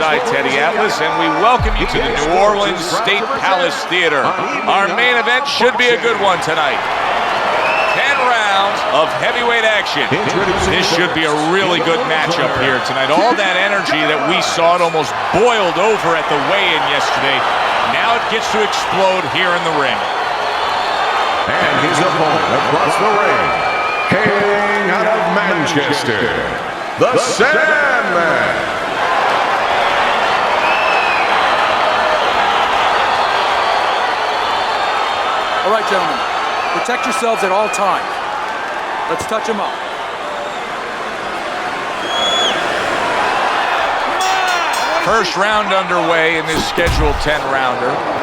ringside, Teddy Atlas, and we welcome you to the New Orleans State Palace Theater. Our main event should be a good one tonight. 10 rounds of heavyweight action. This should be a really good matchup here tonight. All that energy that we saw, it almost boiled over at the weigh-in yesterday. Now it gets to explode here in the ring. And his opponent across the ring, hailing out of Manchester, the Sandman. All right, gentlemen, protect yourselves at all times. Let's touch them up. First round underway in this scheduled 10-rounder.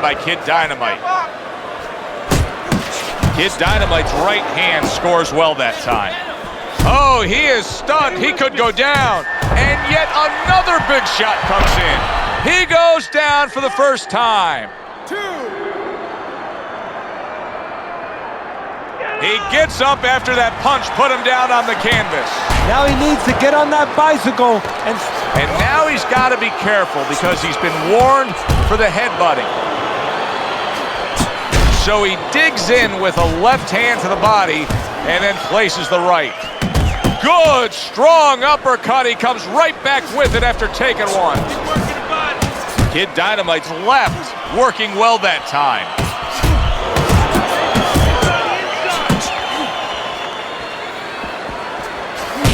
By Kid Dynamite. Kid Dynamite's right hand scores well that time. Oh, he is stunned. He could go down. And yet another big shot comes in. He goes down for the first time. He gets up after that punch put him down on the canvas. Now he needs to get on that bicycle. And now he's got to be careful because he's been warned for the headbutting. So he digs in with a left hand to the body and then places the right. Good, strong uppercut. He comes right back with it after taking one. Kid Dynamite's left working well that time.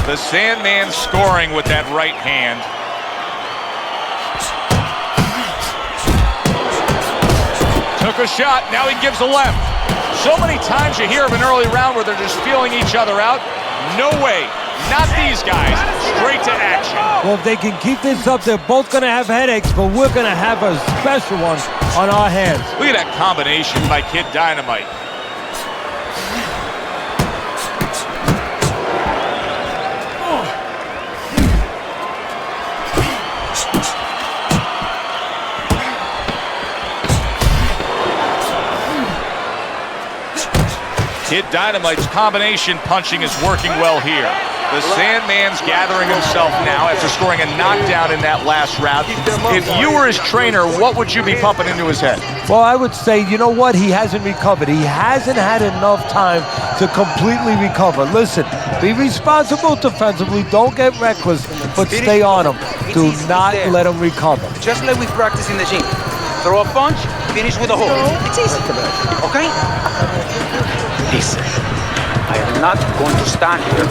The Sandman scoring with that right hand. Took a shot, now he gives a left. So many times you hear of an early round where they're just feeling each other out. No way, not these guys. Straight to action. Well, if they can keep this up, they're both going to have headaches, but we're going to have a special one on our hands. Look at that combination by Kid Dynamite. Kid Dynamite's combination punching is working well here. The Sandman's gathering himself now after scoring a knockdown in that last round. If you were his trainer, what would you be pumping into his head? Well, I would say, you know what? He hasn't recovered. He hasn't had enough time to completely recover. Listen, be responsible defensively. Don't get reckless, but stay on him. Do not let him recover. Just like we practice in the gym. Throw a punch, finish with a hook. It's easy. Okay? Listen, I am not going to stand here.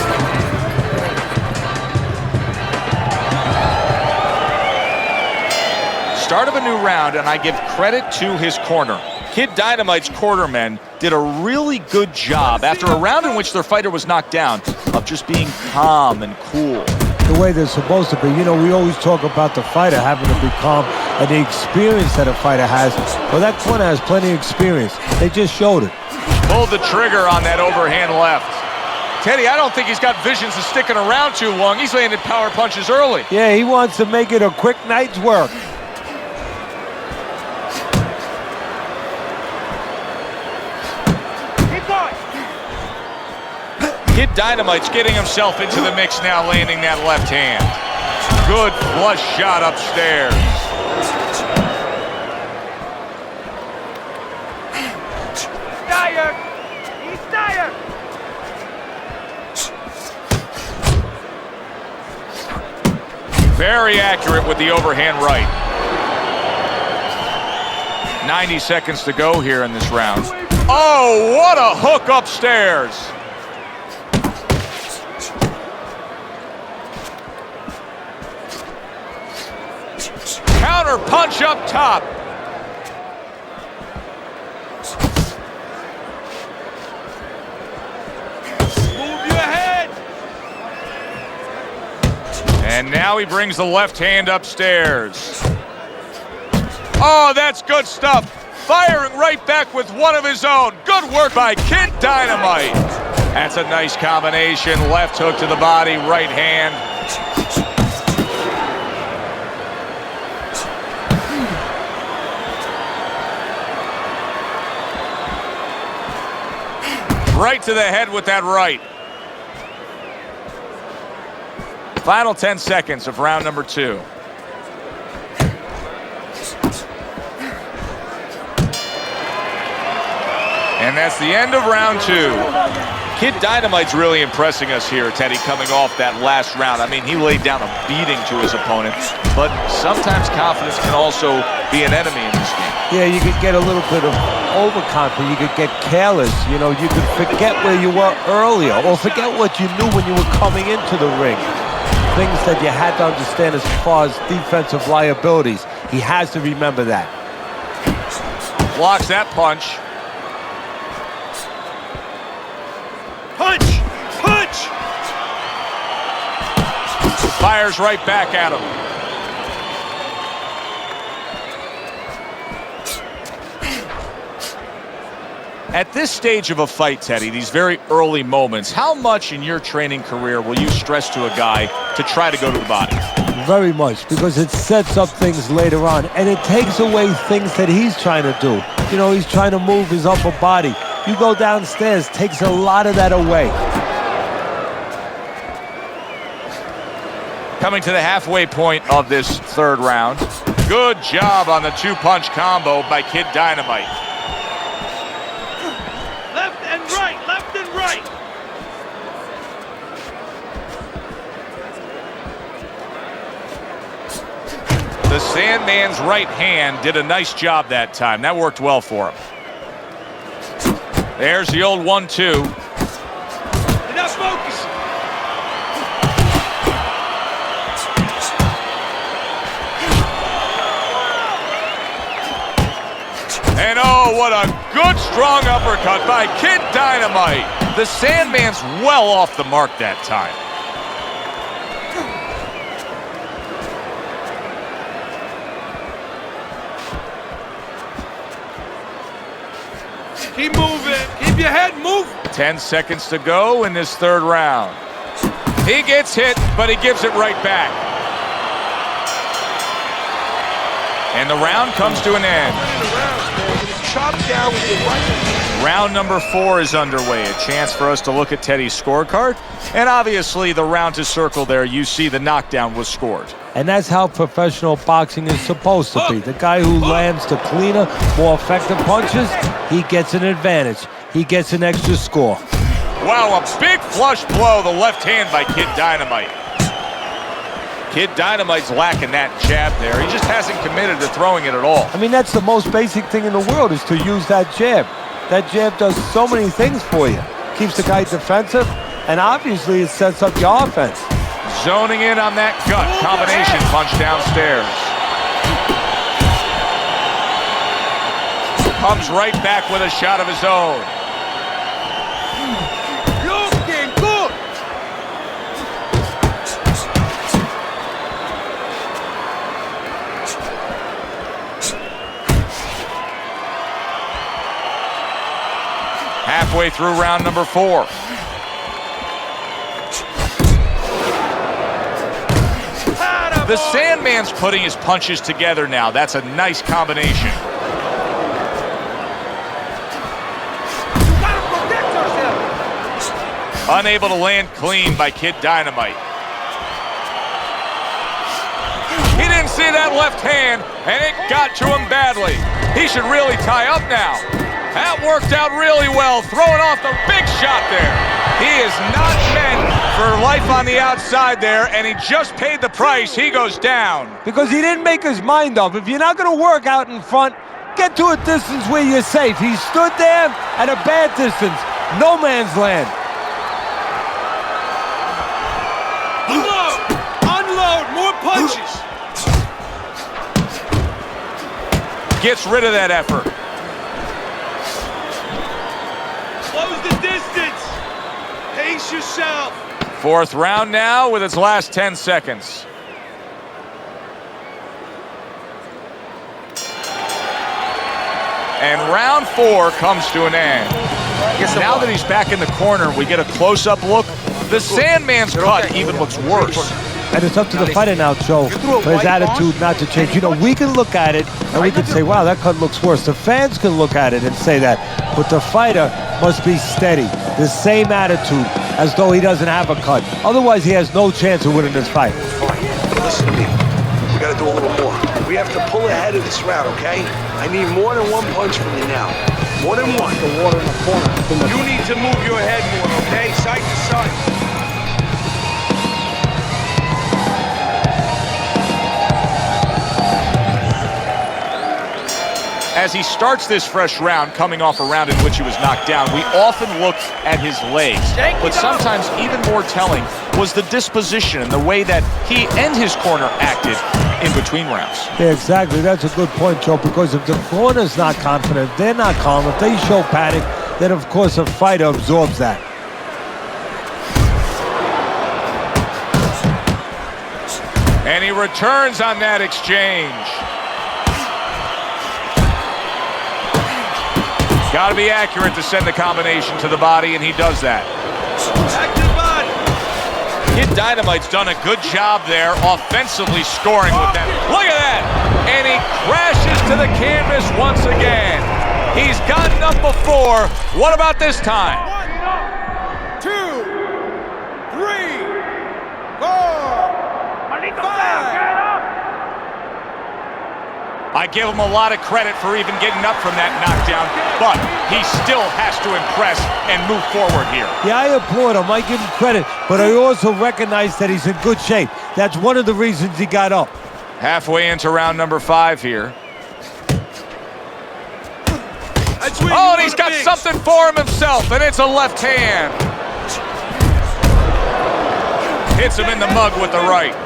Start of a new round, and I give credit to his corner. Kid Dynamite's cornermen did a really good job after a round in which their fighter was knocked down of just being calm and cool. The way they're supposed to be. You know, we always talk about the fighter having to be calm and the experience that a fighter has. Well, that corner has plenty of experience. They just showed it. Pulled the trigger on that overhand left. Teddy, I don't think he's got visions of sticking around too long. He's landed power punches early. Yeah, he wants to make it a quick night's work. Kid Dynamite's getting himself into the mix now, landing that left hand. Good flush shot upstairs. Tired! He's tired! Very accurate with the overhand right. 90 seconds to go here in this round. Oh, what a hook upstairs. Counter punch up top. Move your head! And now he brings the left hand upstairs. Oh, that's good stuff. Firing right back with one of his own. Good work by Kid Dynamite. That's a nice combination. Left hook to the body, right hand. Right to the head with that right. Final 10 seconds of round number 2. And that's the end of round 2. Kid Dynamite's really impressing us here, Teddy, coming off that last round. I mean, he laid down a beating to his opponent, but sometimes confidence can also be an enemy in this game. Yeah, you could get a little bit of overconfident. You could get careless. You know, you could forget where you were earlier or forget what you knew when you were coming into the ring. Things that you had to understand as far as defensive liabilities. He has to remember that. Blocks that punch. Punch! Punch! Fires right back at him. At this stage of a fight, Teddy, these very early moments, how much in your training career will you stress to a guy to try to go to the body? Very much, because it sets up things later on, and it takes away things that he's trying to do. You know, he's trying to move his upper body. You go downstairs, takes a lot of that away. Coming to the halfway point of this third round. Good job on the two-punch combo by Kid Dynamite. Left and right! Left and right! The Sandman's right hand did a nice job that time. That worked well for him. There's the old 1-2. You're not focusing! And oh, what a good strong uppercut by Kid Dynamite. The Sandman's well off the mark that time. Keep moving! Keep your head moving! 10 seconds to go in this third round. He gets hit, but he gives it right back. And the round comes to an end. Round number 4 is underway. A chance for us to look at Teddy's scorecard. And obviously, the round to circle there, you see the knockdown was scored. And that's how professional boxing is supposed to be. The guy who lands the cleaner, more effective punches, he gets an advantage. He gets an extra score. Wow, a big flush blow, the left hand by Kid Dynamite. Kid Dynamite's lacking that jab there. He just hasn't committed to throwing it at all. I mean, that's the most basic thing in the world, is to use that jab. That jab does so many things for you. Keeps the guy defensive, and obviously it sets up your offense. Zoning in on that gut combination punch downstairs. Comes right back with a shot of his own. Looking good! Halfway through round number 4. The Sandman's putting his punches together now. That's a nice combination. Gotta protect ourselves! Unable to land clean by Kid Dynamite. He didn't see that left hand, and it got to him badly. He should really tie up now. That worked out really well, throwing off the big shot there. He is not meant for life on the outside there, and he just paid the price. He goes down. Because he didn't make his mind up. If you're not going to work out in front, get to a distance where you're safe. He stood there at a bad distance. No man's land. Unload! Unload! More punches! Gets rid of that effort. Close the distance! Pace yourself! 4th round now with its last 10 seconds. And round 4 comes to an end. Now that he's back in the corner, we get a close-up look. The Sandman's cut even looks worse. And it's up to the fighter now, Joe, for his attitude not to change. You know, we can look at it and we can say, wow, that cut looks worse. The fans can look at it and say that. But the fighter must be steady, the same attitude, as though he doesn't have a cut. Otherwise, he has no chance of winning this fight. Listen to me. We gotta do a little more. We have to pull ahead of this round, okay? I need more than one punch from you now. More than one. The water in the corner. You need to move your head more, okay? Side to side. As he starts this fresh round, coming off a round in which he was knocked down, we often look at his legs. But sometimes even more telling was the disposition and the way that he and his corner acted in between rounds. Yeah, exactly. That's a good point, Joe, because if the corner's not confident, they're not calm. If they show panic, then of course a fighter absorbs that. And he returns on that exchange. Got to be accurate to send the combination to the body, and he does that. Active body. Kid Dynamite's done a good job there, offensively scoring with that. Look at that! And he crashes to the canvas once again. He's gotten up before. What about this time? 1, 2, 3, 4, 5. I give him a lot of credit for even getting up from that knockdown, but he still has to impress and move forward here. Yeah, I applaud him. I give him credit, but I also recognize that he's in good shape. That's one of the reasons he got up. Halfway into round number 5 here. That's where Oh, and you he's got wanna be. something for him himself, and it's a left hand. Hits him in the mug with the right.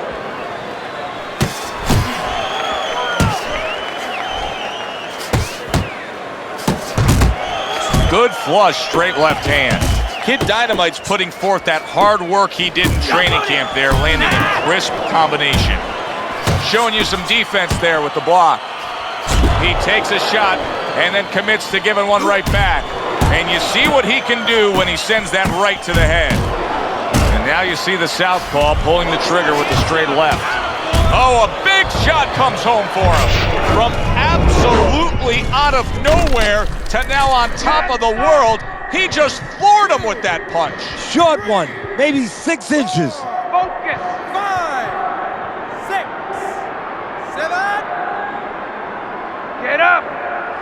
Good flush, straight left hand. Kid Dynamite's putting forth that hard work he did in training camp there, landing a crisp combination. Showing you some defense there with the block. He takes a shot and then commits to giving one right back. And you see what he can do when he sends that right to the head. And now you see the southpaw pulling the trigger with the straight left. Oh, a big shot comes home for him. From absolutely out of nowhere to now on top of the world, he just floored him with that punch. Short one, maybe 6 inches. Focus. 5, 6, 7. Get up.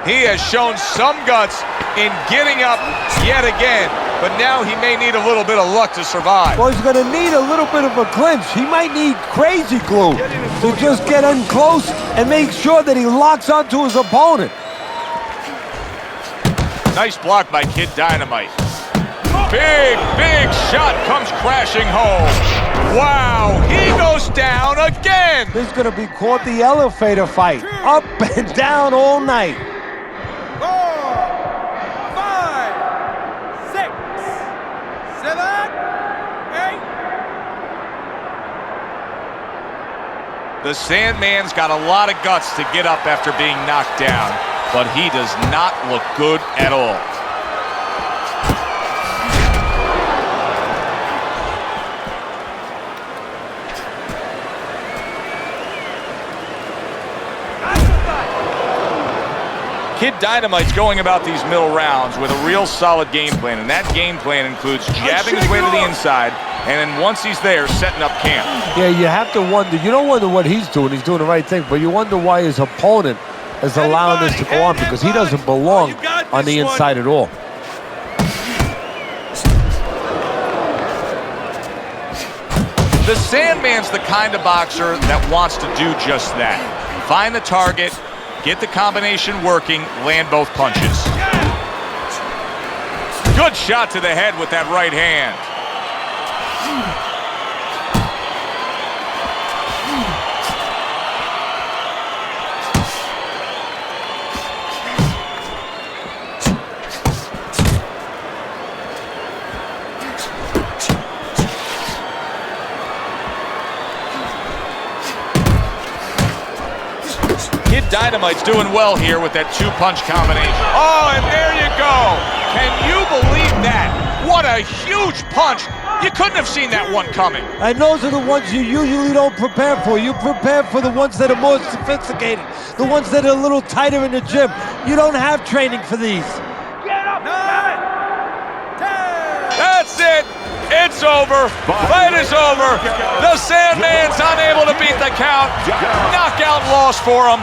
He has shown some guts in getting up yet again, but now he may need a little bit of luck to survive. Well, he's going to need a little bit of a clinch. He might need crazy glue to just get in close and make sure that he locks onto his opponent. Nice block by Kid Dynamite. Big, big shot comes crashing home. Wow, he goes down again. This is going to be called the elevator fight. Up and down all night. 4, 5, 6, 7, 8. The Sandman's got a lot of guts to get up after being knocked down, but he does not look good at all. Kid Dynamite's going about these middle rounds with a real solid game plan, and that game plan includes jabbing his way to the inside, and then once he's there, setting up camp. Yeah, you have to wonder. You don't wonder what he's doing. He's doing the right thing, but you wonder why his opponent is allowing this to go on, because he doesn't belong on the inside at all. The Sandman's the kind of boxer that wants to do just that. Find the target, get the combination working, land both punches. Good shot to the head with that right hand. Kid Dynamite's doing well here with that two-punch combination. Oh, and there you go. Can you believe that? What a huge punch. You couldn't have seen that one coming. And those are the ones you usually don't prepare for. You prepare for the ones that are more sophisticated, the ones that are a little tighter in the gym. You don't have training for these. Get up, 9, 10. That's it. It's over. Fight is over. The Sandman's unable to beat the count. Knockout loss for him.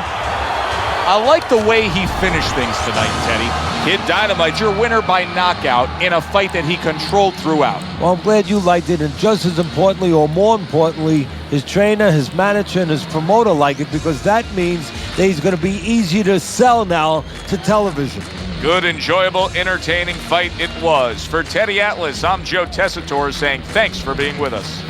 I like the way he finished things tonight, Teddy. Kid Dynamite, your winner by knockout in a fight that he controlled throughout. Well, I'm glad you liked it, and just as importantly, or more importantly, his trainer, his manager, and his promoter like it, because that means that he's going to be easy to sell now to television. Good, enjoyable, entertaining fight it was. For Teddy Atlas, I'm Joe Tessitore saying thanks for being with us.